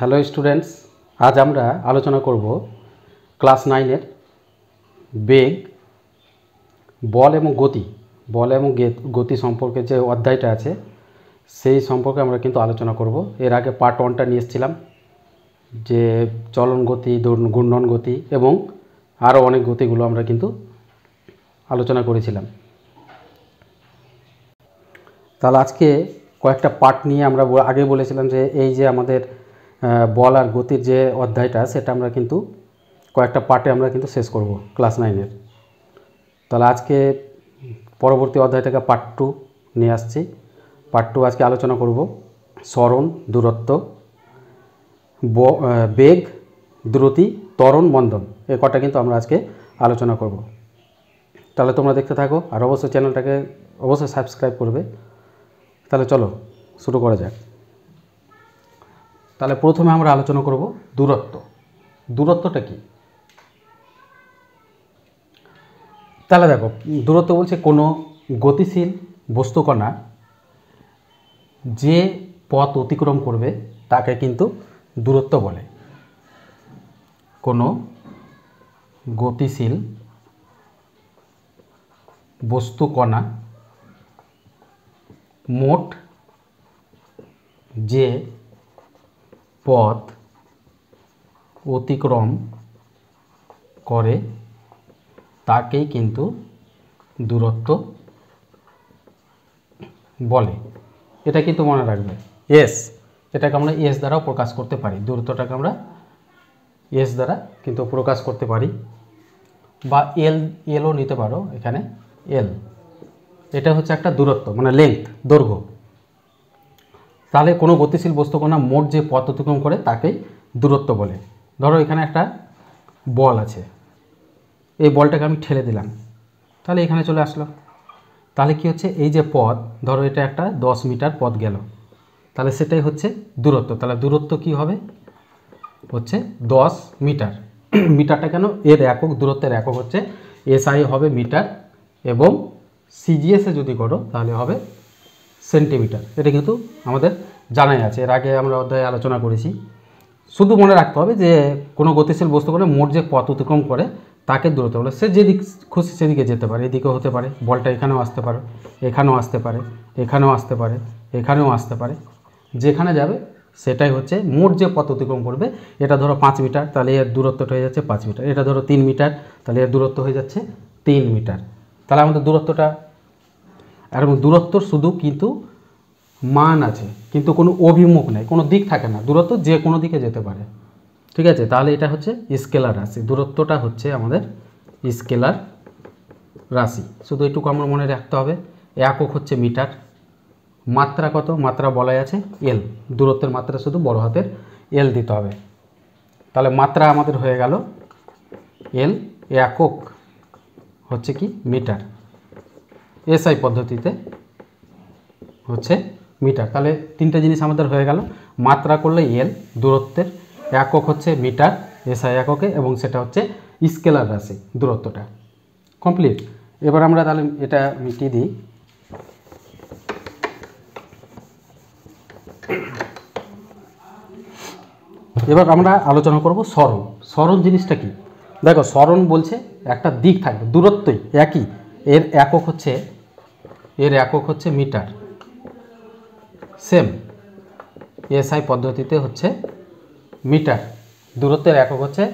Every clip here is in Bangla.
হ্যালো স্টুডেন্টস, আজ আমরা আলোচনা করব ক্লাস 9-এর বেগ, বল এবং গতি সম্পর্কে যে অধ্যায়টা আছে সেই সম্পর্কে আমরা কিন্তু আলোচনা করব। এর আগে পার্ট 1টা নিয়ে এসেছিলাম, যে চলন গতি, ঘূর্ণন গতি এবং আরও অনেক গতিগুলো আমরা কিন্তু আলোচনা করেছিলাম। তাহলে আজকে কয়েকটা পার্ট নিয়ে আমরা আগে বলেছিলাম যে এই যে আমাদের বল আর গতির যে অধ্যায়টা সেটা আমরা কিন্তু কয়েকটা পার্টে আমরা কিন্তু শেষ করব ক্লাস 9-এর। তাহলে আজকে পরবর্তী অধ্যায় থেকে পার্ট 2 নিয়ে আসছি। পার্ট 2 আজকে আলোচনা করব সরণ, দূরত্ব, বেগ, দ্রুতি, ত্বরণ, মন্দন, এই কটা কিন্তু আমরা আজকে আলোচনা করব। তাহলে তোমরা দেখতে থাকো আর অবশ্যই চ্যানেলটাকে অবশ্যই সাবস্ক্রাইব করবে। তাহলে চলো শুরু করা যাক। তাহলে প্রথমে আমরা আলোচনা করব দূরত্ব। দূরত্বটা কি? তাহলে দেখো, দূরত্ব বলছে কোনো গতিশীল বস্তুকণা যে পথ অতিক্রম করবে তাকে কিন্তু দূরত্ব বলে। কোনো গতিশীল বস্তুকণা মোট যে পথ অতিক্রম করে তাকেই কিন্তু দূরত্ব বলে। এটা কিন্তু মনে রাখবে, এস, এটাকে আমরা এস দ্বারাও প্রকাশ করতে পারি। দূরত্বটাকে আমরা এস দ্বারা কিন্তু প্রকাশ করতে পারি, বা এলও নিতে পারো। এখানে এল, এটা হচ্ছে একটা দূরত্ব, মানে লেন্থ, দৈর্ঘ্য। তাহলে কোনো গতিশীল বস্তুকণা মোট যে পথ অতিক্রম করে তাকেই দূরত্ব বলে। ধরো এখানে একটা বল আছে, এই বলটাকে আমি ঠেলে দিলাম, তাহলে এখানে চলে আসলো। তাহলে কি হচ্ছে, এই যে পথ, ধরো এটা একটা 10 মিটার পথ গেল, তাহলে সেটাই হচ্ছে দূরত্ব। তাহলে দূরত্ব কি হবে, হচ্ছে 10 মিটার। মিটারটা কেন, এর একক, দূরত্বের একক হচ্ছে এসআই হবে মিটার, এবং সিজিএসে যদি করো তাহলে হবে সেন্টিমিটার। এটা কিন্তু আমাদের জানাই আছে, এর আগে আমরা অধ্যায়ে আলোচনা করেছি। শুধু মনে রাখতে হবে যে কোনো গতিশীল বস্তু করে মোট যে পথ অতিক্রম করে তাকে দূরত্ব বলে। সে যেদিক খুশি সেদিকে যেতে পারে, এদিকেও হতে পারে, বলটা এখানেও আসতে পারে, এখানেও আসতে পারে, এখানেও আসতে পারে, এখানেও আসতে পারে, যেখানে যাবে সেটাই হচ্ছে মোট যে পথ অতিক্রম করবে। এটা ধরো 5 মিটার, তাহলে এর দূরত্বটা হয়ে যাচ্ছে 5 মিটার। এটা ধরো 3 মিটার, তাহলে এর দূরত্ব হয়ে যাচ্ছে 3 মিটার। তাহলে আমাদের দূরত্বটা, আর দূরত্বর শুধু কিন্তু মান আছে, কিন্তু কোনো অভিমুখ নেই, কোনো দিক থাকে না। দূরত্ব যে কোনো দিকে যেতে পারে, ঠিক আছে? তাহলে এটা হচ্ছে স্কেলার রাশি। দূরত্বটা হচ্ছে আমাদের স্কেলার রাশি। শুধু এটুকু আমরা মনে রাখতে হবে। একক হচ্ছে মিটার, মাত্রা কত, মাত্রা বলাই আছে এল। দূরত্বের মাত্রা শুধু বড় হাতের এল দিতে হবে। তাহলে মাত্রা আমাদের হয়ে গেল এল, একক হচ্ছে কি মিটার, এসআই পদ্ধতিতে হচ্ছে মিটার। তাহলে তিনটে জিনিস আমাদের হয়ে গেল। মাত্রা করলে এল, দূরত্বের একক হচ্ছে মিটার এসআই এককে, এবং সেটা হচ্ছে স্কেলার রাশি। দূরত্বটা কমপ্লিট। এবার আমরা তাহলে এটা মিটিয়ে দিই। এবার আমরা আলোচনা করব সরণ। সরণ জিনিসটা কি? দেখো, সরণ বলছে একটা দিক থাকবে, দূরত্বই একই, এর একক হচ্ছে মিটার, সেম এসআই পদ্ধতিতে হচ্ছে মিটার, দূরত্বের একক হচ্ছে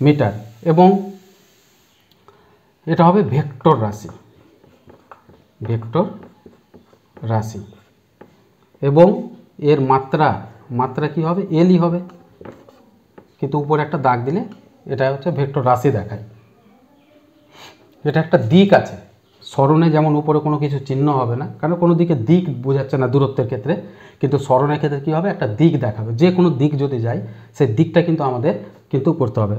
মিটার, এবং এটা হবে ভেক্টর রাশি, ভেক্টর রাশি, এবং এর মাত্রা কি হবে, এলই হবে, কিন্তু উপরে একটা দাগ দিলে এটা হচ্ছে ভেক্টর রাশি দেখায়। এটা একটা দিক আছে। সরণে যেমন উপরে কোনো কিছু চিহ্ন হবে না, কারণ কোনো দিকে দিক বোঝাচ্ছে না দূরত্বের ক্ষেত্রে, কিন্তু সরণের ক্ষেত্রে কী হবে, একটা দিক দেখাবে। যে কোনো দিক যদি যায় সেই দিকটা কিন্তু আমাদের কিন্তু করতে হবে।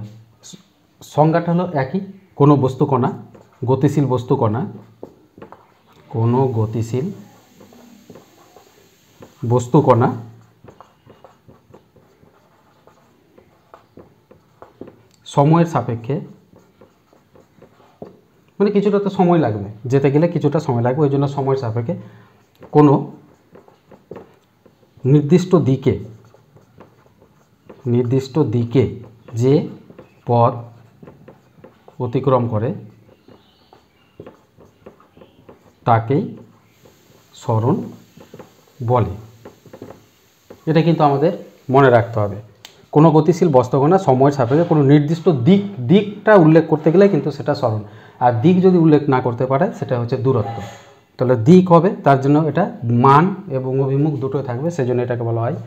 সংজ্ঞাটা হলো একই। কোনো বস্তুকণা, গতিশীল বস্তুকণা, কোনো গতিশীল বস্তুকণা সময়ের সাপেক্ষে, মানে কিছুটা তো সময় লাগবে, যেতে গেলে কিছুটা সময় লাগবে, ওই জন্য সময়ের সাপেক্ষে কোনো নির্দিষ্ট দিকে নির্দিষ্ট দিকে যে পথ অতিক্রম করে তাকেই সরণ বলে। এটা কিন্তু আমাদের মনে রাখতে হবে। কোনো গতিশীল বস্তুকণা সময়ের সাপেক্ষে কোনো নির্দিষ্ট দিকটা উল্লেখ করতে গেলে কিন্তু সেটা সরণ, আর দিক যদি উল্লেখ না করতে পারে সেটা হচ্ছে দূরত্ব। তাহলে দিক হবে, তার জন্য এটা মান এবং অভিমুখ দুটোই থাকবে, সেজন্য এটাকে বলা হয়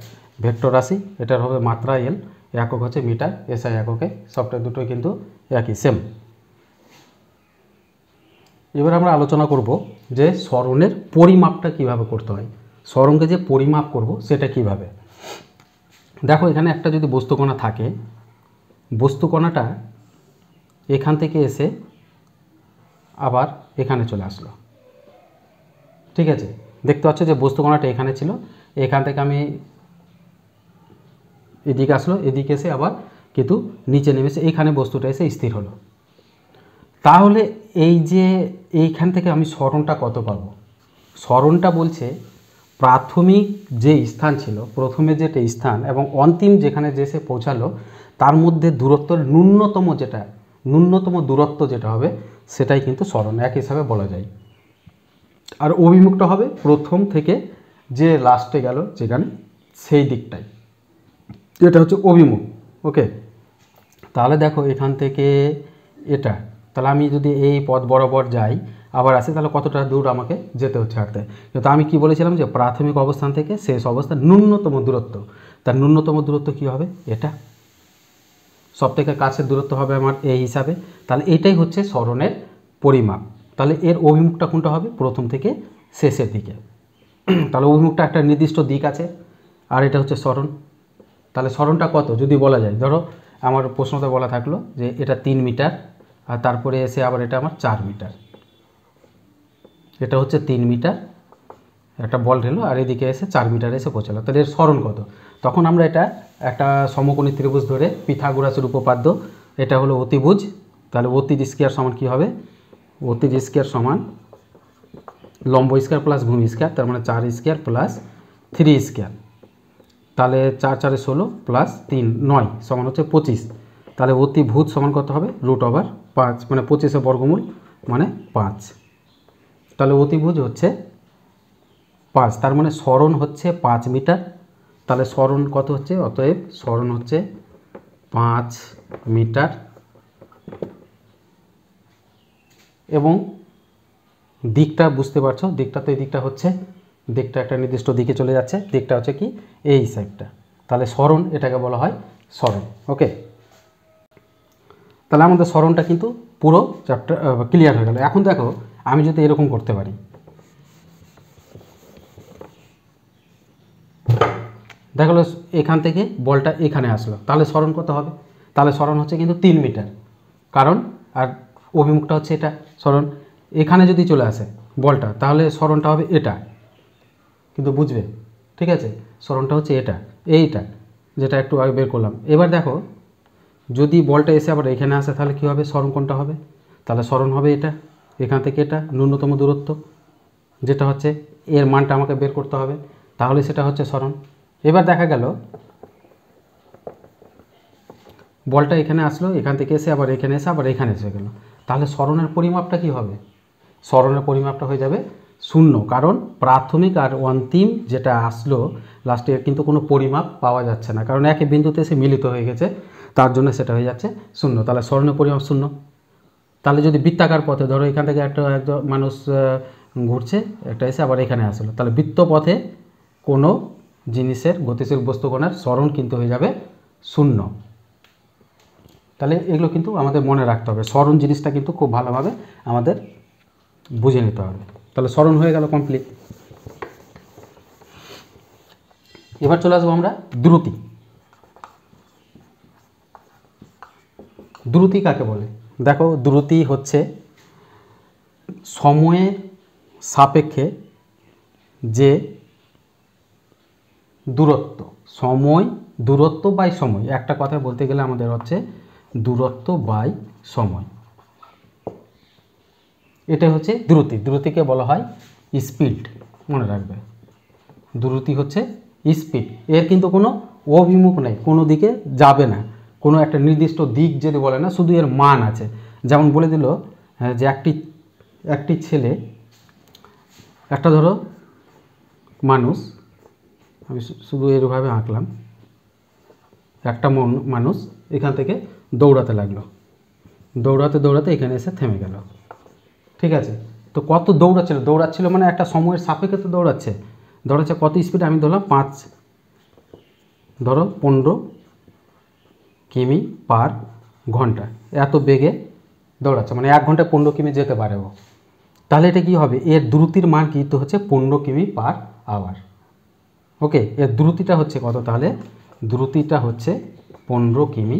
ভেক্টর রাশি। এটার হবে মাত্রা এল, একক হচ্ছে মিটার, এসআই এককে, সবটা দুটোই কিন্তু একই সেম। এবার আমরা আলোচনা করব যে সরণের পরিমাপটা কিভাবে করতে হয়। সরণকে যে পরিমাপ করব সেটা কিভাবে। দেখো এখানে একটা যদি বস্তুকণা থাকে, বস্তুকণাটা এখান থেকে এসে আবার এখানে চলে আসলো, ঠিক আছে। দেখতে পাচ্ছ যে বস্তুকণাটা এখানে ছিল, এখান থেকে আমি এদিকে আসলো, এদিকে এসে আবার কিন্তু নিচে নেমেছে, এইখানে বস্তুটা এসে স্থির হলো। তাহলে এই যে এইখান থেকে আমি সরণটা কত পাবো? সরণটা বলছে প্রাথমিক যে স্থান ছিল, প্রথমে যেটা স্থান এবং অন্তিম যেখানে যে সে পৌঁছালো, তার মধ্যে দূরত্বের ন্যূনতম দূরত্ব যেটা হবে সেটাই কিন্তু সরণ এক হিসাবে বলা যায়। আর অভিমুখটা হবে প্রথম থেকে যে লাস্টে গেল যেখানে, সেই দিকটাই, এটা হচ্ছে অভিমুখ। ওকে, তাহলে দেখো এখান থেকে এটা, তাহলে আমি যদি এই পথ বরাবর যাই আবার আসি, তাহলে কতটা দূর আমাকে যেতে হচ্ছে হাঁটতে। কিন্তু আমি কি বলেছিলাম যে প্রাথমিক অবস্থান থেকে শেষ অবস্থান ন্যূনতম দূরত্ব, তার ন্যূনতম দূরত্ব কী হবে? এটা সবথেকে কাছের দূরত্ব হবে আমার এই হিসাবে। তাহলে এটাই হচ্ছে সরণের পরিমাপ। তাহলে এর অভিমুখটা কোনটা হবে? প্রথম থেকে শেষের দিকে। তাহলে অভিমুখটা একটা নির্দিষ্ট দিক আছে, আর এটা হচ্ছে সরণ। তাহলে সরণটা কত যদি বলা যায়, ধরো আমার প্রশ্নতে বলা থাকলো যে এটা 3 মিটার, আর তারপরে এসে আবার এটা আমার 4 মিটার, এটা হচ্ছে 3 মিটার, একটা বল ঢেলো আর এদিকে এসে 4 মিটার এসে পৌঁছালো। তাহলে এর সরণ কত? তখন আমরা এটা একটা সমকোণী ত্রিভুজ ধরে, পিথাগোরাসের উপপাদ্য, এটা হলো অতিভুজ। তাহলে অতির স্কয়ার সমান কী হবে? অতির স্কয়ার সমান লম্ব স্কয়ার প্লাস ভূমি স্কয়ার, তার মানে 4 স্কয়ার প্লাস 3 স্কয়ার। তাহলে 4 4 16 প্লাস 3 9 সমান হচ্ছে 25। তাহলে অতিভুজ সমান কত হবে? √5, মানে 25 বর্গমূল মানে 5। তাহলে অতিভুজ হচ্ছে 5, তার মানে সরণ হচ্ছে 5 মিটার। তাহলে সরণ কত হচ্ছে? অতএব সরণ হচ্ছে 5 মিটার। এবং দিকটা বুঝতে পারছো, দিকটা তো এই দিকটা হচ্ছে, দিকটা একটা নির্দিষ্ট দিকে চলে যাচ্ছে, দিকটা হচ্ছে কি এই সাইডটা। তাহলে সরণ, এটাকে বলা হয় সরণ। ওকে, তাহলে আমাদের সরণটা কিন্তু পুরো চ্যাপ্টার ক্লিয়ার হয়ে গেল। এখন দেখো আমি যদি এরকম করতে পারি, দেখো এখান থেকে বলটা এখানে আসলো, তাহলে সরণ কত হবে? তাহলে সরণ হচ্ছে কিন্তু 3 মিটার, কারণ আর অভিমুখটা হচ্ছে এটা। সরণ এখানে যদি চলে আসে বলটা, তাহলে সরণটা হবে এটা, কিন্তু বুঝবে, ঠিক আছে। সরণটা হচ্ছে এটা, এইটা যেটা একটু আগে বের করলাম। এবার দেখো যদি বলটা এসে আবার এখানে আসে, তাহলে কী হবে? সরণ কোনটা হবে? তাহলে সরণ হবে এটা, এখান থেকে এটা ন্যূনতম দূরত্ব যেটা হচ্ছে, এর মানটা আমাকে বের করতে হবে, তাহলে সেটা হচ্ছে সরণ। এবার দেখা গেল বলটা এখানে আসলো, এখান থেকে এসে আবার এখানে এসে আবার এখানে এসে গেল, তাহলে সরণের পরিমাপটা কি হবে? সরণের পরিমাপটা হয়ে যাবে 0, কারণ প্রাথমিক আর অন্তিম যেটা আসলো লাস্টে কিন্তু কোনো পরিমাপ পাওয়া যাচ্ছে না, কারণ একই বিন্দুতে এসে মিলিত হয়ে গেছে, তার জন্য সেটা হয়ে যাচ্ছে 0। তাহলে সরণের পরিমাপ 0। তাহলে যদি বৃত্তাকার পথে, ধরো এখান থেকে একটা মানুষ ঘুরছে, একটা এসে আবার এখানে আসলো, তাহলে বৃত্ত পথে কোনো জিনিসের গতিশীল বস্তুকণার সরণ কিন্তু হয়ে যাবে 0। তাহলে এগুলো কিন্তু আমাদের মনে রাখতে হবে, সরণ জিনিসটা কিন্তু খুব ভালোভাবে আমাদের বুঝে নিতে হবে। তাহলে সরণ হয়ে গেল কমপ্লিট। এবার চলে আসবো আমরা দ্রুতি। দ্রুতি কাকে বলে? দেখো দ্রুতি হচ্ছে সময়ের সাপেক্ষে যে দূরত্ব, সময় দূরত্ব বাই সময়, একটা কথা বলতে গেলে আমাদের হচ্ছে দূরত্ব বাই সময়, এটা হচ্ছে দ্রুতি। দ্রুতিকে বলা হয় স্পিড, মনে রাখবে। দ্রুতি হচ্ছে স্পিড, এর কিন্তু কোনো অভিমুখ নেই, কোনো দিকে যাবে না, কোনো একটা নির্দিষ্ট দিক যদি বলে না, শুধু এর মান আছে। যেমন বলে দিল যে একটি ছেলে, একটা ধরো মানুষ, আমি শুধু এরভাবে আঁকলাম, একটা মানুষ এখান থেকে দৌড়াতে লাগলো, দৌড়াতে দৌড়াতে এখানে এসে থেমে গেল। ঠিক আছে, তো কত দৌড়াচ্ছিল মানে একটা সময়ের সাপেক্ষে তো দৌড়াচ্ছে কত স্পিডে, আমি ধরলাম 15 কিমি পার ঘন্টা, এত বেগে দৌড়াচ্ছে, মানে 1 ঘন্টায় 15 কিমি যেতে পারে ও। তাহলে এটা কি হবে, এর দ্রুতির মান কি তো হচ্ছে 15 কিমি পার আওয়ার। ওকে, এর দ্রুতিটা হচ্ছে কত, তাহলে দ্রুতিটা হচ্ছে 15 কিমি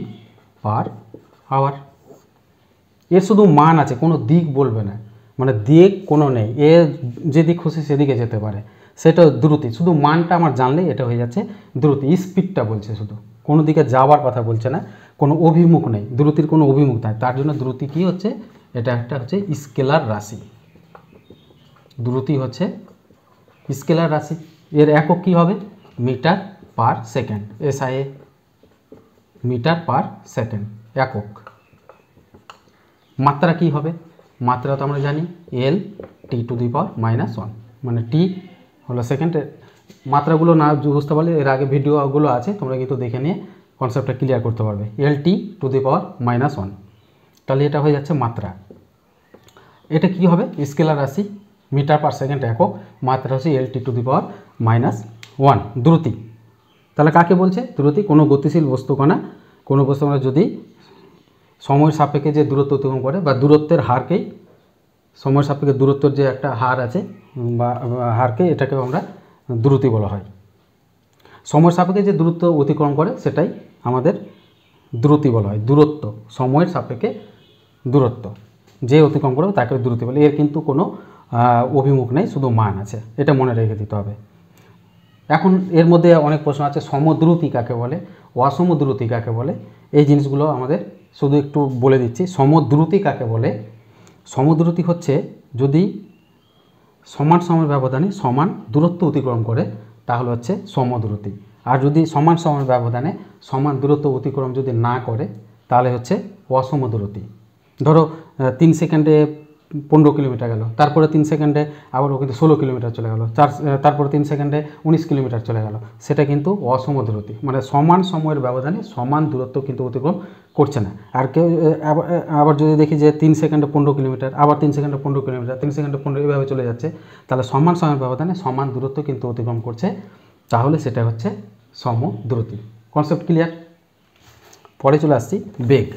পার আওয়ার। এর শুধু মান আছে, কোনো দিক বলবে না, মানে দিক কোনো নেই, এ যেদিক খুশি সেদিকে যেতে পারে, সেটা দ্রুতি। শুধু মানটা আমার জানলেই এটা হয়ে যাচ্ছে দ্রুতি। স্পিডটা বলছে শুধু, কোনো দিকে যাওয়ার কথা বলছে না, কোনো অভিমুখ নেই, দ্রুতির কোনো অভিমুখ নাই, তার জন্য দ্রুতি কী হচ্ছে, এটা একটা হচ্ছে স্কেলার রাশি। দ্রুতি হচ্ছে স্কেলার রাশি। এর একক কী হবে, metre per second, SI, metre per second একক। মাত্রা কি হবে, মাত্রা তো আমরা জানি L(T⁻⁻1), মানে টি হলো সেকেন্ডের। মাত্রাগুলো না বুঝতে পারলে এর আগে ভিডিওগুলো আছে, তোমরা কিন্তু দেখে নিয়ে কনসেপ্টটা ক্লিয়ার করতে পারবে। L(T⁻⁻1), তাহলে এটা হয়ে যাচ্ছে মাত্রা। এটা কি হবে, স্কেলার রাশি, মিটার পার সেকেন্ড একক, মাত্রা হচ্ছে L(T⁻⁻1), দ্রুতি। তাহলে কাকে বলছে দ্রুতি, কোনো গতিশীল বস্তুকণা, কোনো বস্তুকণা যদি সময়ের সাপেক্ষে যে দূরত্ব অতিক্রম করে, বা দূরত্বের হারকেই, সময়ের সাপেক্ষে দূরত্বের যে একটা হার আছে বা হারকে, এটাকে আমরা দ্রুতি বলা হয়। সময়ের সাপেক্ষে যে দূরত্ব অতিক্রম করে সেটাই আমাদের দ্রুতি বলা হয়। দূরত্ব, সময়ের সাপেক্ষে দূরত্ব যে অতিক্রম করে তাকে দ্রুতি বলে। এর কিন্তু কোনো অভিমুখ নেই, শুধু মান আছে, এটা মনে রেখে দিতে হবে। এখন এর মধ্যে অনেক প্রশ্ন আছে, সমদ্রুতি কাকে বলে, অসমদ্রুতি কাকে বলে, এই জিনিসগুলো আমাদের শুধু একটু বলে দিচ্ছি। সমদ্রুতি কাকে বলে, সমদ্রুতি হচ্ছে যদি সমান সময়ের ব্যবধানে সমান দূরত্ব অতিক্রম করে তাহলে হচ্ছে সমদ্রুতি। আর যদি সমান সময়ের ব্যবধানে সমান দূরত্ব অতিক্রম যদি না করে তাহলে হচ্ছে অসমদ্রুতি। ধরো 3 সেকেন্ডে 15 কিলোমিটার গেল, তারপরে 3 সেকেন্ডে আবার ও কিন্তু 16 কিলোমিটার চলে গেল, তারপরে 3 সেকেন্ডে 19 কিলোমিটার চলে গেল, সেটা কিন্তু অসমদ্রুতি, মানে সমান সময়ের ব্যবধানে সমান দূরত্ব কিন্তু অতিক্রম করছে না। আর কেউ আবার যদি দেখি যে 3 সেকেন্ডে 15 কিলোমিটার, আবার 3 সেকেন্ডে 15 কিলোমিটার, 3 সেকেন্ডে 15, এভাবে চলে যাচ্ছে, তাহলে সমান সময়ের ব্যবধানে সমান দূরত্ব কিন্তু অতিক্রম করছে, তাহলে সেটা হচ্ছে সমদ্রুতি। Concept clear? পরে চলে আসছি বেগ।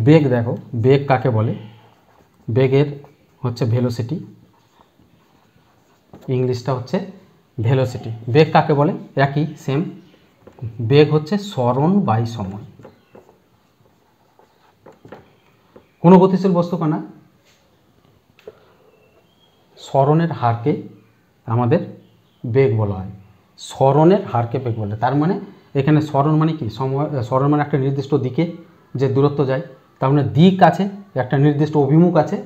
বেগ দেখো, বেগ কাকে বলে, বেগের হচ্ছে ভেলোসিটি, ইংলিশটা হচ্ছে ভেলোসিটি। বেগ কাকে বলে, একই সেম, বেগ হচ্ছে সরণ বাই সময়। কোনো গতিশীল বস্তুকণা সরণের হারকে আমাদের বেগ বলা হয়, সরণের হারকে বেগ বলে। তার মানে এখানে সরণ মানে কি, সময়, সরণ মানে একটা নির্দিষ্ট দিকে যে দূরত্ব যায়, তার মানে দিক আছে, একটা নির্দিষ্ট অভিমুখ আছে,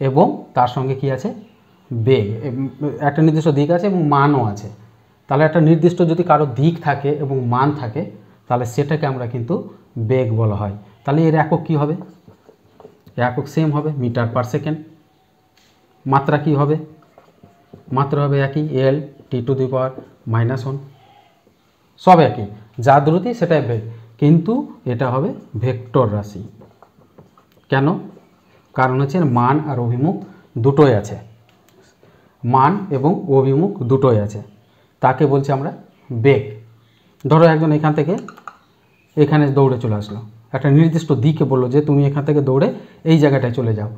এবং তার সঙ্গে কি আছে, বেগ, একটা নির্দিষ্ট দিক আছে এবং মানও আছে। তাহলে একটা নির্দিষ্ট যদি কারো দিক থাকে এবং মান থাকে তাহলে সেটাকে আমরা কিন্তু বেগ বলা হয়। তাহলে এর একক কী হবে, একক সেম হবে, মিটার পার সেকেন্ড। মাত্রা কি হবে, মাত্রা হবে একই, L(T⁻⁻1), সব একই, যা দ্রুতি সেটাই বেগ, কিন্তু এটা হবে ভেক্টর রাশি। কেন, কারণ হচ্ছে মান আর অভিমুখ দুটোই আছে, মান এবং অভিমুখ দুটোই আছে, তাকে বলছি আমরা বেগ। ধরো একজন এখান থেকে এখানে দৌড়ে চলে আসলো, একটা নির্দিষ্ট দিকে বললো যে তুমি এখান থেকে দৌড়ে এই জায়গাটায় চলে যাও,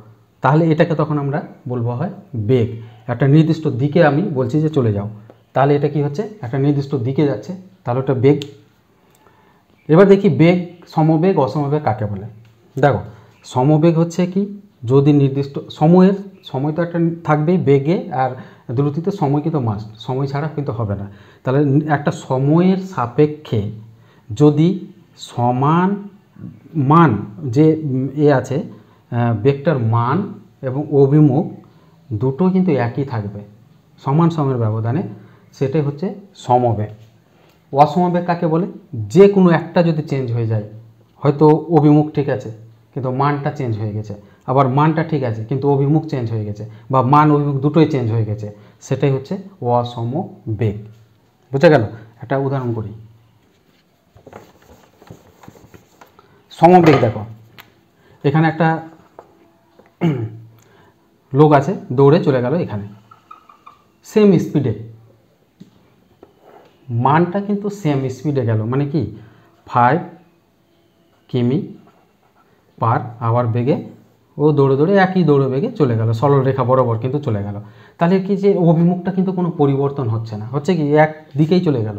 তাহলে এটাকে তখন আমরা বলবো হয় বেগ। একটা নির্দিষ্ট দিকে আমি বলছি যে চলে যাও, তাহলে এটা কি হচ্ছে, একটা নির্দিষ্ট দিকে যাচ্ছে, তাহলে ওটা বেগ। এবার দেখি বেগ, সমবেগ, অসমবেগ কাকে বলে। দেখো, সমবেগ হচ্ছে কি, যদি নির্দিষ্ট সময়ের, সময় তো একটা থাকবেই বেগে, আর দ্রুতিতে সময় কিন্তু মাস্ট, সময় ছাড়া কিন্তু হবে না। তাহলে একটা সময়ের সাপেক্ষে যদি সমান মান যে আছে, বেগটার মান এবং অভিমুখ দুটো কিন্তু একই থাকবে সমান সময়ের ব্যবধানে, সেটাই হচ্ছে সমবেগ। অসমবেগ কাকে বলে? যে কোনো একটা যদি চেঞ্জ হয়ে যায়, হয়তো অভিমুখ ঠিক আছে কিন্তু মানটা চেঞ্জ হয়ে গেছে, আবার মানটা ঠিক আছে কিন্তু অভিমুখ চেঞ্জ হয়ে গেছে, বা মান অভিমুখ দুটোই চেঞ্জ হয়ে গেছে, সেটাই হচ্ছে অসমবেগ। বুঝা গেল? একটা উদাহরণ করি। সমবেগ দেখো, এখানে একটা লোক আছে, দৌড়ে চলে গেল এখানে, সেম স্পিডে, মানটা কিন্তু সেম স্পিডে গেল, মানে কি 5 কিমি পার আওয়ার বেগে ও দৌড়ে দৌড়ে একই দৌড়ে বেগে চলে গেল, সরল রেখা বরাবর কিন্তু চলে গেল। তাহলে কি যে অভিমুখটা কিন্তু কোনো পরিবর্তন হচ্ছে না, হচ্ছে কি এক দিকেই চলে গেল,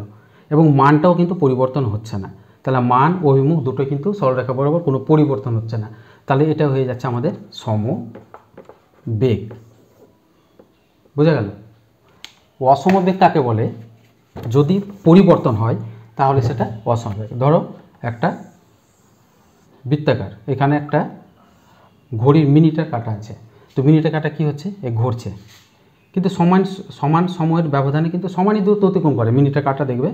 এবং মানটাও কিন্তু পরিবর্তন হচ্ছে না। তাহলে মান অভিমুখ দুটো কিন্তু সরলরেখা বরাবর কোনো পরিবর্তন হচ্ছে না, তাহলে এটা হয়ে যাচ্ছে আমাদের সমবেগ। বোঝা গেল? অসমবেগ কাকে বলে? যদি পরিবর্তন হয় তাহলে সেটা অসমবেগ। ধরো একটা বৃত্তাকার, এখানে একটা ঘড়ির মিনিটের কাঁটা আছে, তো মিনিটের কাঁটা কি হচ্ছে, এ ঘুরছে, কিন্তু সমান সময়ের ব্যবধানে কিন্তু সমানই দূরত্ব অতিক্রম করে। মিনিটের কাঁটা দেখবে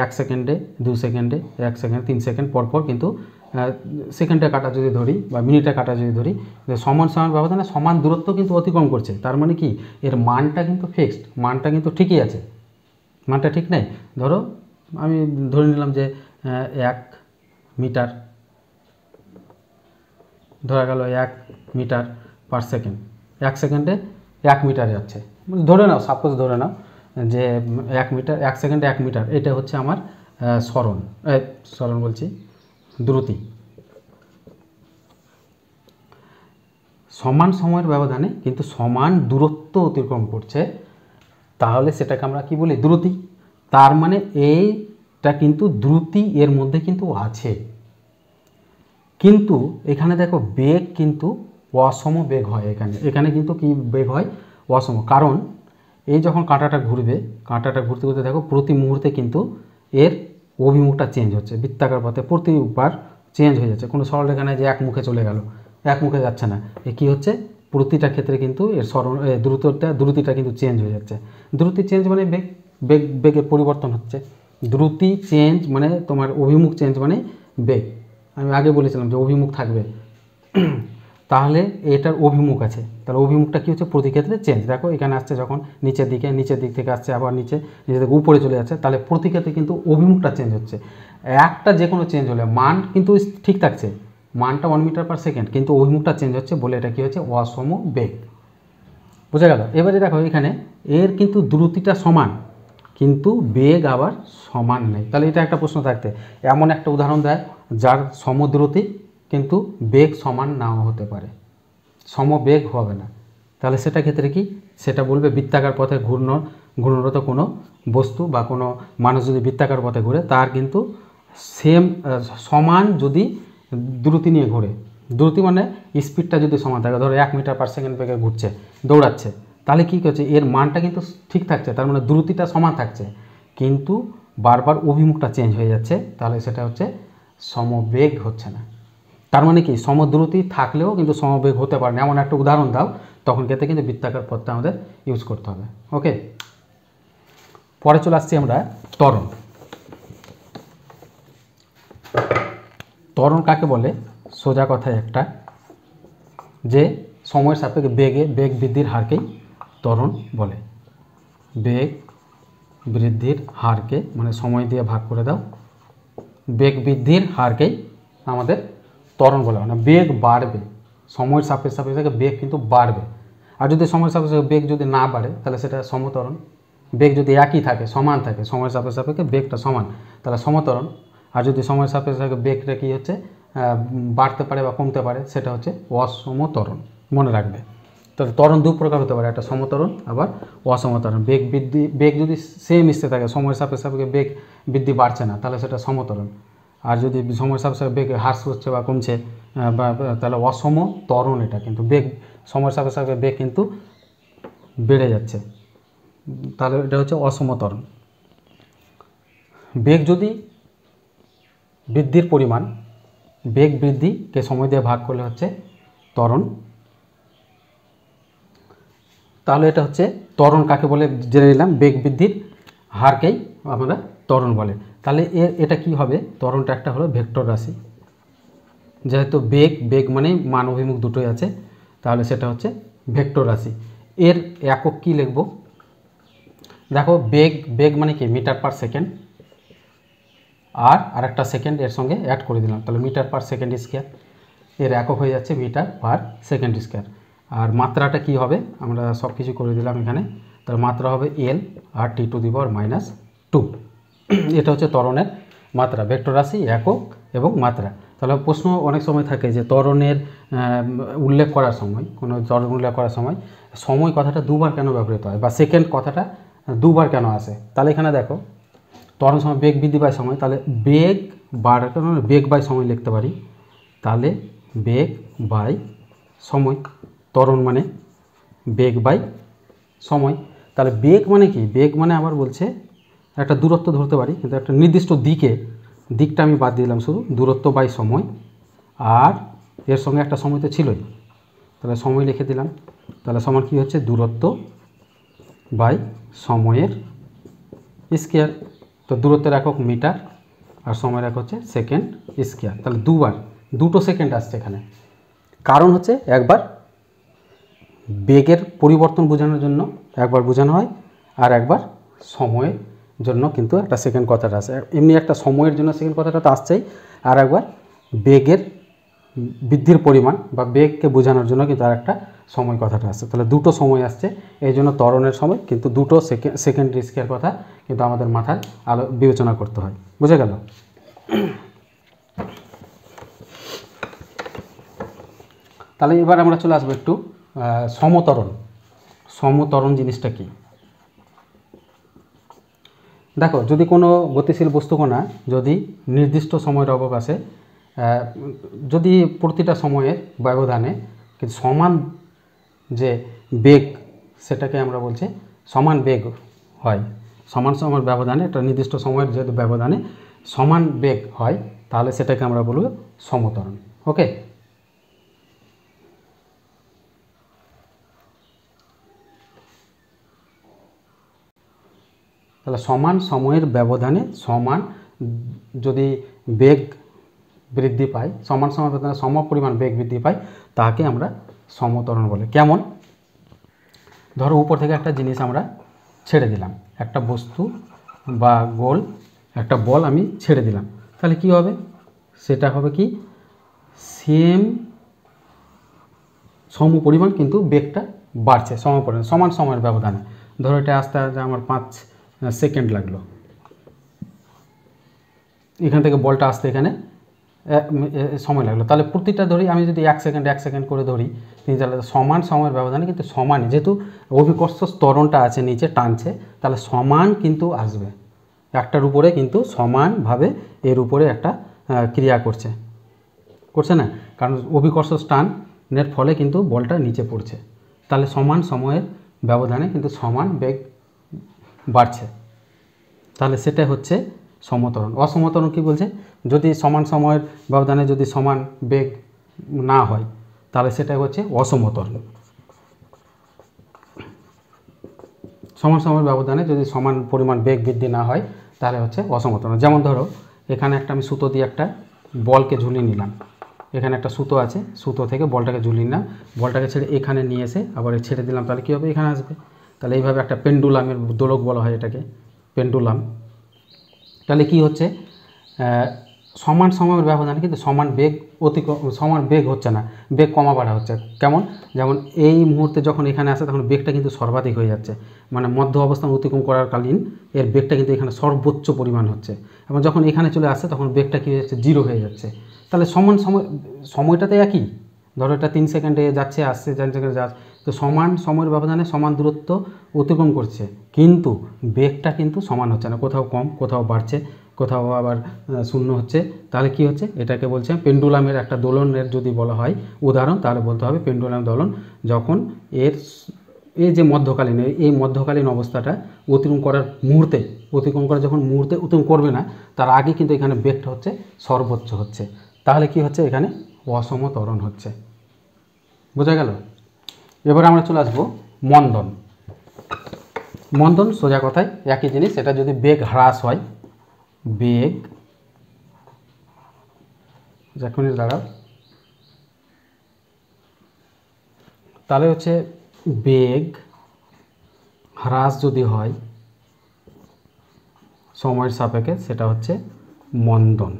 1 সেকেন্ডে, 2 সেকেন্ডে, 1 সেকেন্ড, 3 সেকেন্ড পরপর কিন্তু সেকেন্ডের কাঁটা যদি ধরি বা মিনিটের কাঁটা যদি ধরি, সমান ব্যবধানে সমান দূরত্ব কিন্তু অতিক্রম করছে। তার মানে কি, এর মানটা কিন্তু ফিক্সড, মানটা কিন্তু ঠিকই আছে, মানটা ঠিক নেই। ধরো আমি ধরে নিলাম যে 1 মিটার, ধরা গেল 1 মিটার পার সেকেন্ড, 1 সেকেন্ডে 1 মিটার যাচ্ছে, ধরে নাও, সাপোজ ধরে নাও যে 1 মিটার, 1 সেকেন্ডে 1 মিটার, এটা হচ্ছে আমার সরণ বলছি দ্রুতি। সমান সময়ের ব্যবধানে কিন্তু সমান দূরত্ব অতিক্রম করছে, তাহলে সেটাকে আমরা কি বলি, দ্রুতি। তার মানে এইটা কিন্তু দ্রুতি এর মধ্যে কিন্তু আছে। কিন্তু এখানে দেখো বেগ কিন্তু অসম বেগ হয়, এখানে কিন্তু কি বেগ হয়, অসম। কারণ এই যখন কাঁটাটা ঘুরবে, কাঁটাটা ঘুরতে ঘুরতে দেখো প্রতি মুহূর্তে কিন্তু এর অভিমুখটা চেঞ্জ হচ্ছে, বৃত্তাকার পথে প্রতিবার চেঞ্জ হয়ে যাচ্ছে। কোনো সরলরেখা নেই যে এক মুখে চলে গেল, এক মুখে যাচ্ছে না, এ কী হচ্ছে, প্রতিটা ক্ষেত্রে কিন্তু এর দ্রুতিটা কিন্তু চেঞ্জ হয়ে যাচ্ছে। দ্রুতি চেঞ্জ মানে বেগের পরিবর্তন হচ্ছে। দ্রুতি চেঞ্জ মানে তোমার অভিমুখ চেঞ্জ মানে বেগ। আমি আগে বলেছিলাম যে অভিমুখ থাকবে, তাহলে এটার অভিমুখ আছে, তাহলে অভিমুখটা কী হচ্ছে, প্রতি ক্ষেত্রে চেঞ্জ। দেখো এখানে আসছে যখন নিচের দিক থেকে আসছে, আবার নিচে থেকে উপরে চলে যাচ্ছে, তাহলে প্রতি ক্ষেত্রে কিন্তু অভিমুখটা চেঞ্জ হচ্ছে। একটা যে কোনো চেঞ্জ হলে মান কিন্তু ঠিক থাকছে, মানটা 1 মিটার পার সেকেন্ড, কিন্তু অভিমুখটা চেঞ্জ হচ্ছে বলে এটা কী হচ্ছে, অসম বেগ। বোঝা গেল? এবারে দেখো এখানে এর কিন্তু দ্রুতিটা সমান, কিন্তু বেগ আবার সমান নেই। তাহলে এটা একটা প্রশ্ন থাকতে, এমন একটা উদাহরণ দেয় যার সমদ্রুতি কিন্তু বেগ সমান নাও হতে পারে, সমবেগ হবে না, তাহলে সেটা ক্ষেত্রে কি, সেটা বলবে বৃত্তাকার পথে ঘূর্ণরত কোনো বস্তু বা কোনো মানুষ যদি বৃত্তাকার পথে ঘুরে, তার কিন্তু সমান যদি দ্রুতি নিয়ে ঘোরে, দ্রুতি মানে স্পিডটা যদি সমান থাকে, ধরো 1 মিটার পার সেকেন্ড বেগে ঘুরছে, দৌড়াচ্ছে, তাহলে কী করছে, এর মানটা কিন্তু ঠিক থাকছে, তার মানে দ্রুতিটা সমান থাকছে, কিন্তু বারবার অভিমুখটা চেঞ্জ হয়ে যাচ্ছে, তাহলে সেটা হচ্ছে সমবেগ হচ্ছে না। তার মানে কি, সমদ্রুতি থাকলেও কিন্তু সমবেগ হতে পারে না, এমন একটা উদাহরণ দাও, তখন ক্ষেত্রে কিন্তু বৃত্তাকার পথটা আমাদের ইউজ করতে হবে। ওকে, পরে চলে আসছি আমরা ত্বরণ। ত্বরণ কাকে বলে? সোজা কথায় একটা, যে সময়ের সাপেক্ষে বেগ বৃদ্ধির হারকেই ত্বরণ বলে। বেগ বৃদ্ধির হারকে, মানে সময় দিয়ে ভাগ করে দাও, বেগ বৃদ্ধির হারকেই আমাদের ত্বরণ বলে। মানে বেগ বাড়বে, সময়ের সাপেক্ষে বেগ কিন্তু বাড়বে, আর যদি সময়ের সাপেক্ষে বেগ যদি না বাড়ে তাহলে সেটা সমত্বরণ। বেগ যদি একই থাকে, সমান থাকে, সময়ের সাপেক্ষে বেগটা সমান, তাহলে সমত্বরণ। আর যদি সময়ের সাপেক্ষে বেগটা কী হচ্ছে, বাড়তে পারে বা কমতে পারে, সেটা হচ্ছে অসমত্বরণ। মনে রাখবে। তো ত্বরণ দু প্রকার হতে পারে, একটা সমত্বরণ আবার অসমত্বরণ। বেগ যদি সেম স্থায়ী থাকে, সময়ের সাপেক্ষে বেগ বৃদ্ধি বাড়ছে না, তাহলে সেটা সমত্বরণ। আর যদি সময়ের সাপেক্ষে বেগ হ্রাস হচ্ছে বা কমছে বা তাহলে অসমত্বরণ। এটা কিন্তু বেগ সময়ের সাপেক্ষে বেগ কিন্তু বেড়ে যাচ্ছে, তাহলে এটা হচ্ছে অসমত্বরণ। বেগ যদি বৃদ্ধির পরিমাণ, বেগ বৃদ্ধিকে সময় দিয়ে ভাগ করলে হচ্ছে ত্বরণ। তাহলে এটা হচ্ছে ত্বরণ কাকে বলে জেনে নিলাম, বেগ বৃদ্ধির হারকেই আমরা ত্বরণ বলে। তাহলে এটা কি হবে, ত্বরণটা একটা হলো ভেক্টর রাশি, যেহেতু বেগ মানে মান অভিমুখ দুটোই আছে, তাহলে সেটা হচ্ছে ভেক্টর রাশি। এর একক কি লিখব, দেখো বেগ মানে কি মিটার পার সেকেন্ড, আর আরেকটা সেকেন্ড এর সঙ্গে অ্যাড করে দিলাম, তাহলে মিটার পার সেকেন্ড স্কোয়ার। এর একক হয়ে যাচ্ছে মিটার পার সেকেন্ড স্কোয়ার। আর মাত্রাটা কি হবে, আমরা সব কিছু করে দিলাম এখানে, তাহলে মাত্রা হবে এল আর টি টু দি পাওয়ার -2। এটা হচ্ছে ত্বরণের মাত্রা, ভেক্টর রাশি, একক এবং মাত্রা। তাহলে প্রশ্ন অনেক সময় থাকে যে ত্বরণের উল্লেখ করার সময়, কোনো ত্বরণ উল্লেখ করার সময় কথাটা দুবার কেন ব্যবহৃত হয়, বা সেকেন্ড কথাটা দুবার কেন আসে। তাহলে এখানে দেখো ত্বরণ সময় বেগ বৃদ্ধি পায় সময়, তাহলে বেগ বাড়ার কারণে বেগ বাই সময় লিখতে পারি, তাহলে বেগ বাই সময়, ত্বরণ মানে বেগ বাই সময়। তাহলে বেগ মানে কি, বেগ মানে আবার বলছে একটা দূরত্ব ধরতে পারি, কিন্তু একটা নির্দিষ্ট দিকটা আমি বাদ দিলাম, শুধু দূরত্ব বাই সময়, আর এর সঙ্গে একটা সময় তো ছিলই, তাহলে সময় লিখে দিলাম। তাহলে সমান কী হচ্ছে, দূরত্ব বাই সময়ের স্কোয়ার। তো দূরত্বের একক মিটার আর সময়ের একক হচ্ছে সেকেন্ড স্কোয়ার। তাহলে দুটো সেকেন্ড আসছে এখানে, কারণ হচ্ছে একবার বেগের পরিবর্তন বোঝানোর জন্য একবার বোঝানো হয়, আর একবার সময়ের জন্য কিন্তু একটা সেকেন্ড কথাটা আসে। এমনি একটা সময়ের জন্য সেকেন্ড কথাটা তো আসছেই, আর একবার বেগের বৃদ্ধির পরিমাণ বা বেগকে বোঝানোর জন্য কিন্তু আর একটা সময় কথাটা আসছে। তাহলে দুটো সময় আসছে, এই জন্য ত্বরণের সময় কিন্তু দুটো সেকেন্ড স্কোয়ার কথা কিন্তু আমাদের মাথায় বিবেচনা করতে হয়। বুঝে গেল? তাহলে এবার আমরা চলে আসবো একটু সমত্বরণ জিনিসটা কি। দেখো, যদি কোনো গতিশীল বস্তুকণা যদি নির্দিষ্ট সময়ের অবকাশে যদি প্রতিটা সময়ের ব্যবধানে কিন্তু সমান যে বেগ, সেটাকে আমরা বলছি সমান বেগ হয়, সমান সময়ের ব্যবধানে একটা নির্দিষ্ট সময়ের যদি ব্যবধানে সমান বেগ হয়, তাহলে সেটাকে আমরা বলব সমত্বরণ। ওকে, তাহলে সমান সময়ের ব্যবধানে সমান যদি বেগ বৃদ্ধি পায়, সমান সময়ের ব্যবধানে সম পরিমাণ বেগ বৃদ্ধি পায়, তাকে আমরা সমত্বরণ বলে। কেমন, ধরো উপর থেকে একটা জিনিস আমরা ছেড়ে দিলাম, একটা বস্তু বা গোল একটা বল আমি ছেড়ে দিলাম, তাহলে কি হবে, সেটা হবে কি সম পরিমাণ কিন্তু বেগটা বাড়ছে, সমান সময়ের ব্যবধানে। ধরো এটা আসতে আমার 5 সেকেন্ড লাগলো, এখান থেকে বলটা আসতে এখানে সময় লাগলো, তাহলে প্রতিটা ধরি আমি যদি 1 সেকেন্ড করে ধরি, তাহলে সমান সময়ের ব্যবধানে কিন্তু সমান, যেহেতু অভিকর্ষ ত্বরণটা আছে নিচে টানছে, তাহলে সমান কিন্তু আসবে, একটার উপরে কিন্তু সমানভাবে এর উপরে একটা ক্রিয়া করছে না, কারণ অভিকর্ষ টানের ফলে কিন্তু বলটা নিচে পড়ছে, তাহলে সমান সময়ের ব্যবধানে কিন্তু সমান বেগ বাড়ছে, তাহলে সেটা হচ্ছে সমত্বরণ। অসমত্বরণ কি বলছে, যদি সমান সময়ের ব্যবধানে যদি সমান বেগ না হয়, তাহলে সেটা হচ্ছে অসমত্বরণ। সমান সময়ের ব্যবধানে যদি সমান পরিমাণ বেগ বৃদ্ধি না হয়, তাহলে হচ্ছে অসমত্বরণ। যেমন ধরো এখানে একটা আমি সুতো দিয়ে একটা বলকে ঝুলিয়ে নিলাম, এখানে একটা সুতো আছে, সুতো থেকে বলটাকে ঝুলিয়ে নিলাম, বলটাকে ছেড়ে এখানে নিয়ে এসে আবার ছেড়ে দিলাম, তাহলে কী হবে, এখানে আসবে। তাহলে এইভাবে একটা পেন্ডুলামের দোলক বলা হয় এটাকে, পেন্ডুলাম। তাহলে কি হচ্ছে, সমান সময়ের ব্যবধানে কিন্তু সমান বেগ হচ্ছে না, বেগ কমা বাড়া হচ্ছে। কেমন, যেমন এই মুহূর্তে যখন এখানে আসে তখন বেগটা কিন্তু সর্বাধিক হয়ে যাচ্ছে, মানে মধ্য অবস্থান অতিক্রম করার কালীন এর বেগটা কিন্তু এখানে সর্বোচ্চ পরিমাণ হচ্ছে, এবং যখন এখানে চলে আসছে তখন বেগটা কী হয়ে যাচ্ছে, 0 হয়ে যাচ্ছে। তাহলে সময়টাতে একই, ধরো এটা 3 সেকেন্ডে যাচ্ছে আসছে, 4 সেকেন্ডে যাচ্ছে, তো সমান সময়ের ব্যবধানে সমান দূরত্ব অতিক্রম করছে, কিন্তু বেগটা কিন্তু সমান হচ্ছে না, কোথাও কম, কোথাও বাড়ছে, কোথাও আবার শূন্য হচ্ছে। তাহলে কি হচ্ছে, এটাকে বলছে পেন্ডুলামের একটা দোলনের যদি বলা হয় উদাহরণ, তাহলে বলতে হবে পেন্ডুলাম দোলন যখন এই যে মধ্যকালীন অবস্থাটা অতিক্রম করার মুহূর্তে অতিক্রম করবে না, তার আগে কিন্তু এখানে বেগটা হচ্ছে সর্বোচ্চ হচ্ছে, তাহলে কি হচ্ছে, এখানে অসমত্বরণ হচ্ছে। বোঝা গেল? এবার আমরা চলে আসবো মন্দন। মন্দন সোজা কথায় একই জিনিস, এটা যদি বেগ হ্রাস হয়, বেগ, যখনই দাঁড়াও, তাহলে হচ্ছে বেগ হ্রাস যদি হয় সময়ের সাপেক্ষে, সেটা হচ্ছে মন্দন।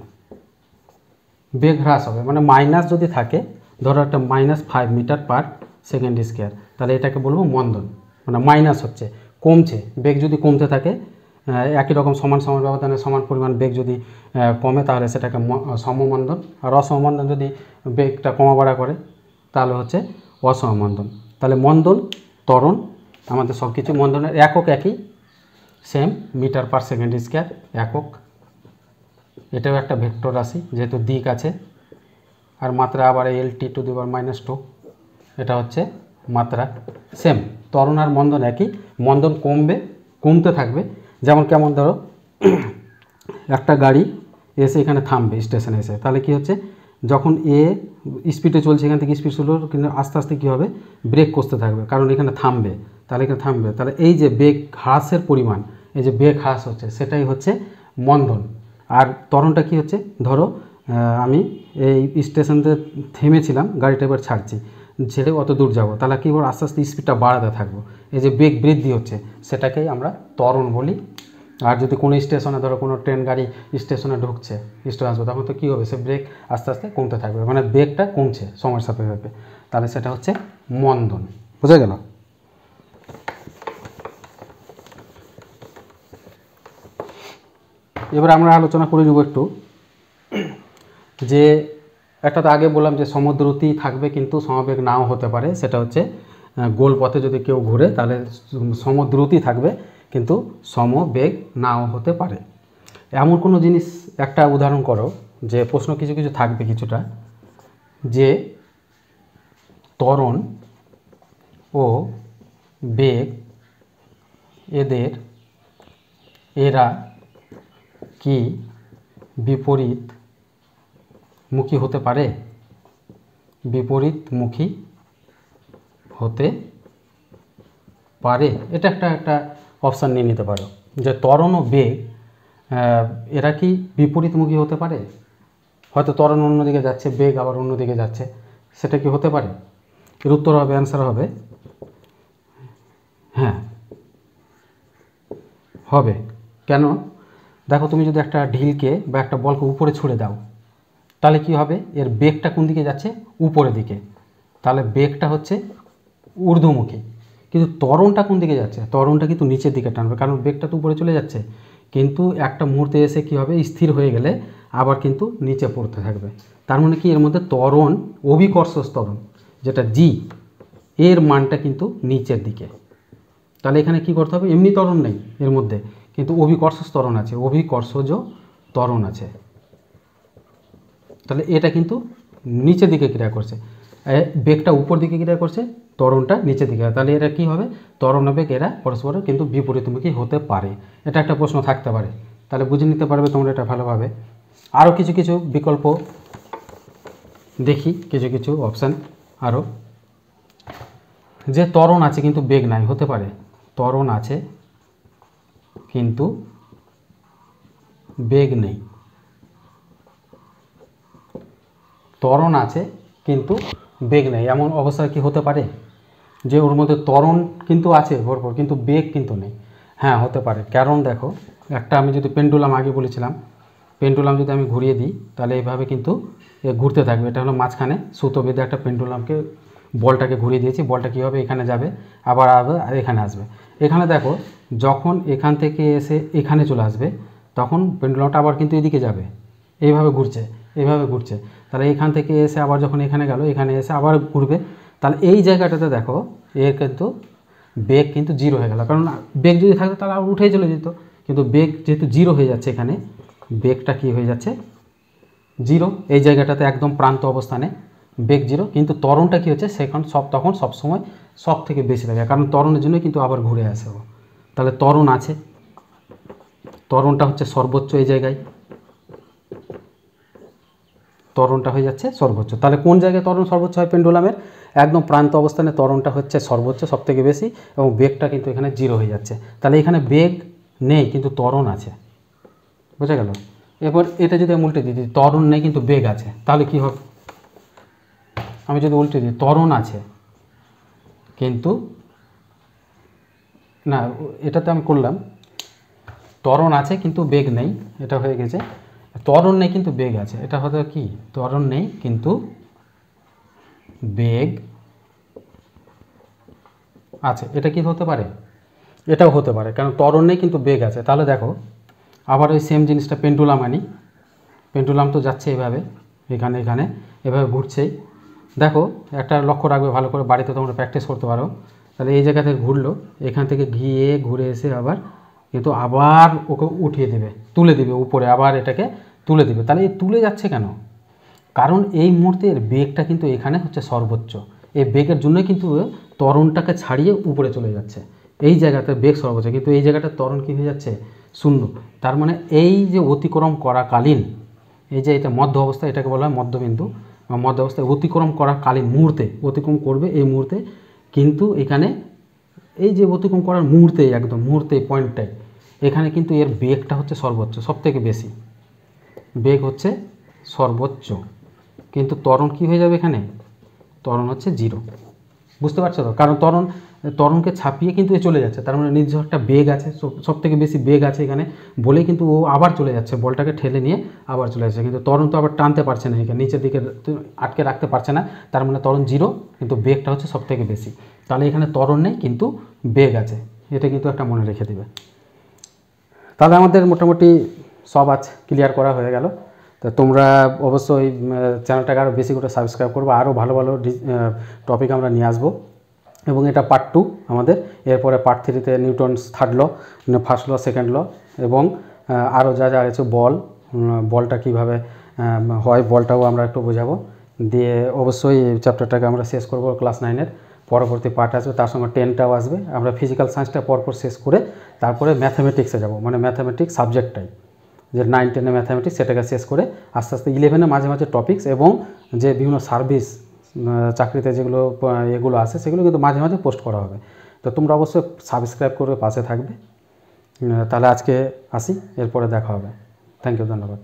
বেগ হ্রাস হবে মানে মাইনাস যদি থাকে, ধরো একটা -5 মিটার পার সেকেন্ড স্কোয়ার, তাহলে এটাকে বলবো মন্দন, মানে মাইনাস হচ্ছে, কমছে। বেগ যদি কমতে থাকে, একই রকম সমান সমান ব্যবধানে সমান পরিমাণ বেগ যদি কমে, তাহলে সেটাকে সমমন্দন। আর অসমমন্দন যদি বেগটা কমা বাড়া করে, তাহলে হচ্ছে অসমমন্দন। তাহলে মন্দন, ত্বরণ, আমাদের সব কিছু মন্দনের একক একই, same, metre per second square একক। এটাও একটা ভেক্টর রাশি, যেহেতু দিক আছে। আর মাত্রা আবার LT⁻², এটা হচ্ছে মাত্রা, সেম। ত্বরণ আর মন্দন একই, মন্দন কমবে, কমতে থাকবে। যেমন কেমন, ধরো একটা গাড়ি এসে এখানে থামবে স্টেশনে এসে, তাহলে কি হচ্ছে, যখন স্পিডে চলছে, এখান থেকে স্পিড শুরু, কিন্তু আস্তে আস্তে কী হবে, ব্রেক করতে থাকবে, কারণ এখানে থামবে। তাহলে এখানে থামবে, তাহলে এই যে বেগ হ্রাসের পরিমাণ, এই যে বেগ হ্রাস হচ্ছে, সেটাই হচ্ছে মন্দন। আর ত্বরণটা কি হচ্ছে, ধরো আমি এই স্টেশনতে থেমেছিলাম, গাড়িটা এবার ছাড়ছি, ছেড়ে অত দূর যাব, তাহলে কী করবো, আস্তে আস্তে স্পিডটা বাড়াতে থাকবো, এই যে বেগ বৃদ্ধি হচ্ছে, সেটাকেই আমরা ত্বরণ বলি। আর যদি কোনো স্টেশনে, ধরো কোনো ট্রেন গাড়ি স্টেশনে ঢুকছে, স্টেশন আসবে, তখন তো কী হবে, সে ব্রেক আস্তে আস্তে কমতে থাকবে, মানে বেগটা কমছে সময়ের সাপেক্ষে, তাহলে সেটা হচ্ছে মন্দন। বুঝা গেল? এবার আমরা আলোচনা করে নেব একটু, যে একটা তো আগে বললাম যে সমদ্রুতি থাকবে কিন্তু সমবেগ নাও হতে পারে, সেটা হচ্ছে গোল পথে যদি কেউ ঘুরে, তাহলে সমদ্রুতি থাকবে কিন্তু সমবেগ নাও হতে পারে। এমন কোনো জিনিস একটা উদাহরণ করো, যে প্রশ্ন কিছু কিছু থাকবে কিছুটা, যে ত্বরণ ও বেগ এরা কি বিপরীতমুখী হতে পারে? বিপরীতমুখী হতে পারে, এটা একটা অপশান নিয়ে নিতে পারো, যে ত্বরণ ও বেগ এরা কি বিপরীতমুখী হতে পারে? হয়তো ত্বরণ অন্যদিকে যাচ্ছে, বেগ আবার অন্যদিকে যাচ্ছে, সেটা কি হতে পারে? এর উত্তর হবে, অ্যান্সার হবে হ্যাঁ, হবে। কেন? দেখো, তুমি যদি একটা ঢিলকে বা একটা বলকে উপরে ছুঁড়ে দাও, তাহলে কি হবে, এর বেগটা কোন দিকে যাচ্ছে, উপরের দিকে, তাহলে বেগটা হচ্ছে ঊর্ধ্বমুখী। কিন্তু ত্বরণটা কোন দিকে যাচ্ছে, ত্বরণটা কিন্তু নিচের দিকে টানবে, কারণ বেগটা তো উপরে চলে যাচ্ছে, কিন্তু একটা মুহূর্তে এসে কি হবে, স্থির হয়ে গেলে আবার কিন্তু নিচে পড়তে থাকবে। তার মানে কি, এর মধ্যে ত্বরণ, অভিকর্ষজ ত্বরণ যেটা জি, এর মানটা কিন্তু নিচের দিকে। তাহলে এখানে কি করতে হবে, এমনি ত্বরণ নেই এর মধ্যে, কিন্তু অভিকর্ষজ ত্বরণ আছে, অভিকর্ষজ ত্বরণ আছে। তাহলে এটা কিন্তু নিচের দিকে ক্রিয়া করছে, বেগটা উপর দিকে ক্রিয়া করছে, ত্বরণটা নিচের দিকে। তাহলে এরা কি হবে, ত্বরণ বেগ এরা পরস্পর কিন্তু বিপরীতমুখী হতে পারে। এটা একটা প্রশ্ন থাকতে পারে, তাহলে বুঝে নিতে পারবে তোমরা এটা ভালোভাবে। আরও কিছু কিছু বিকল্প দেখি, কিছু কিছু অপশান আরও, যে ত্বরণ আছে কিন্তু বেগ নাই, হতে পারে ত্বরণ আছে কিন্তু বেগ নেই। ত্বরণ আছে কিন্তু বেগ নেই, এমন অবস্থা কি হতে পারে, যে ওর মধ্যে ত্বরণ কিন্তু আছে ভরপুর কিন্তু বেগ কিন্তু নেই? হ্যাঁ, হতে পারে। কারণ দেখো, একটা আমি যদি পেন্ডুলাম, আগে বলেছিলাম পেন্ডুলাম যদি আমি ঘুরিয়ে দিই, তাহলে এইভাবে কিন্তু ঘুরতে থাকবে। এটা হলো মাঝখানে সুতো বেঁধে একটা পেন্ডুলামকে, বলটাকে ঘুরিয়ে দিয়েছি, বলটা কী হবে, এখানে যাবে, আবার আর এখানে আসবে। এখানে দেখো, যখন এখান থেকে এসে এখানে চলে আসবে, তখন পেন্ডুলামটা আবার কিন্তু এদিকে যাবে, এইভাবে ঘুরছে, এইভাবে ঘুরছে। তাহলে এখান থেকে এসে আবার যখন এখানে গেল, এখানে এসে আবার ঘুরবে। তাহলে এই জায়গাটাতে দেখো, এর কিন্তু বেগ কিন্তু জিরো হয়ে গেল, কারণ বেগ যদি থাকতো তাহলে আর উঠেই চলে যেত, কিন্তু বেগ যেহেতু জিরো হয়ে যাচ্ছে, এখানে বেগটা কি হয়ে যাচ্ছে, জিরো। এই জায়গাটাতে একদম প্রান্ত অবস্থানে বেগ জিরো, কিন্তু ত্বরণটা কী হচ্ছে, সেখানে তখন সবসময় সব থেকে বেশি থাকে, কারণ ত্বরণের জন্য কিন্তু আবার ঘুরে আসে। তাহলে ত্বরণ আছে, ত্বরণটা হচ্ছে সর্বোচ্চ, এই জায়গায় ত্বরণটা হয়ে যাচ্ছে সর্বোচ্চ। তাহলে কোন জায়গায় ত্বরণ সর্বোচ্চ হয় পেন্ডুলামের, একদম প্রান্ত অবস্থানে ত্বরণটা হচ্ছে সর্বোচ্চ সবথেকে বেশি এবং বেগটা কিন্তু এখানে 0 হয়ে যাচ্ছে। তাহলে এখানে বেগ নেই কিন্তু ত্বরণ আছে, বোঝা গেল। এরপর এটা যদি আমি উল্টে দিই, ত্বরণ নেই কিন্তু বেগ আছে, তাহলে কি হবে? আমি যদি উল্টে দিই, ত্বরণ আছে কিন্তু না, এটাতে আমি করলাম ত্বরণ আছে কিন্তু বেগ নেই, এটা হয়ে গেছে। ত্বরণ নেই কিন্তু বেগ আছে, এটা হতে কি ত্বরণ নেই কিন্তু বেগ আছে, এটা কি হতে পারে? এটাও হতে পারে, কারণ ত্বরণ নেই কিন্তু বেগ আছে। তাহলে দেখো আবার ওই সেম জিনিসটা পেন্ডুলাম আনি। পেন্ডুলাম তো যাচ্ছে এভাবে, এখানে এখানে এভাবে ঘুরছেই। দেখো একটা লক্ষ্য রাখবে ভালো করে, বাড়িতে তোমরা প্র্যাকটিস করতে পারো। তাহলে এই জায়গা থেকে ঘুরলো, এখান থেকে গিয়ে ঘুরে এসে আবার কিন্তু আবার ওকে উঠিয়ে দেবে, তুলে দিবে উপরে, আবার এটাকে তুলে দিবে। তাহলে এই তুলে যাচ্ছে কেন? কারণ এই মুহূর্তে এর বেগটা কিন্তু এখানে হচ্ছে সর্বোচ্চ, এই বেগের জন্যই কিন্তু ত্বরণটাকে ছাড়িয়ে উপরে চলে যাচ্ছে। এই জায়গাতে বেগ সর্বোচ্চ, কিন্তু এই জায়গাটা ত্বরণ কী হয়ে যাচ্ছে? শূন্য। তার মানে এই যে অতিক্রম করাকালীন, এই যে এটা মধ্য অবস্থা, এটাকে বলা হয় মধ্যবিন্দু বা মধ্য অবস্থায় অতিক্রম করাকালীন মুহূর্তে, অতিক্রম করবে এই মুহূর্তে কিন্তু এখানে এই যে অতিক্রম করার মুহূর্তে, একদম মুহূর্তে পয়েন্টটায় এখানে কিন্তু এর বেগটা হচ্ছে সর্বোচ্চ, সবথেকে বেশি বেগ হচ্ছে সর্বোচ্চ, কিন্তু ত্বরণ কী হয়ে যাবে এখানে? ত্বরণ হচ্ছে 0। বুঝতে পারছো তো? কারণ ত্বরণকে ছাপিয়ে কিন্তু এ চলে যাচ্ছে, তার মানে নির্দিষ্ট একটা বেগ আছে, সবথেকে বেশি বেগ আছে এখানে বলেই কিন্তু ও আবার চলে যাচ্ছে, বলটাকে ঠেলে নিয়ে আবার চলে যাচ্ছে। কিন্তু ত্বরণ তো আবার টানতে পারছে না, এখানে নিচের দিকে আটকে রাখতে পারছে না, তার মানে ত্বরণ 0 কিন্তু বেগটা হচ্ছে সবথেকে বেশি। তাহলে এখানে ত্বরণ নেই কিন্তু বেগ আছে, এটা কিন্তু একটা মনে রেখে দেবে। তাহলে আমাদের মোটামুটি সব আজ ক্লিয়ার করা হয়ে গেল। তো তোমরা অবশ্যই চ্যানেলটাকে আরও বেশি করে সাবস্ক্রাইব করবো, আরও ভালো ভালো টপিক আমরা নিয়ে আসবো। এবং এটা পার্ট 2 আমাদের, এরপরে পার্ট 3তে Newton's third law, first law, second law এবং আরও যা যা আছে, বলটা কীভাবে হয় বলটাও আমরা একটু বোঝাবো। দিয়ে অবশ্যই চ্যাপ্টারটাকে আমরা শেষ করব, ক্লাস 9-এর পরবর্তী পার্ট আসবে, তার সঙ্গে 10টাও আসবে। আমরা ফিজিক্যাল সায়েন্সটা পরপর শেষ করে তারপরে ম্যাথামেটিক্সে যাব, মানে ম্যাথামেটিক্স সাবজেক্টটাই, যে 9-10-এ ম্যাথামেটিক্স সেটাকে শেষ করে আস্তে আস্তে 11-এ মাঝে মাঝে টপিক্স এবং যে বিভিন্ন সার্ভিস চাকরিতে যেগুলো এগুলো আছে সেগুলো কিন্তু মাঝে মাঝে পোস্ট করা হবে। তো তোমরা অবশ্যই সাবস্ক্রাইব করে পাশে থাকবে। তাহলে আজকে আসি, এরপরে দেখা হবে। থ্যাংক ইউ, ধন্যবাদ।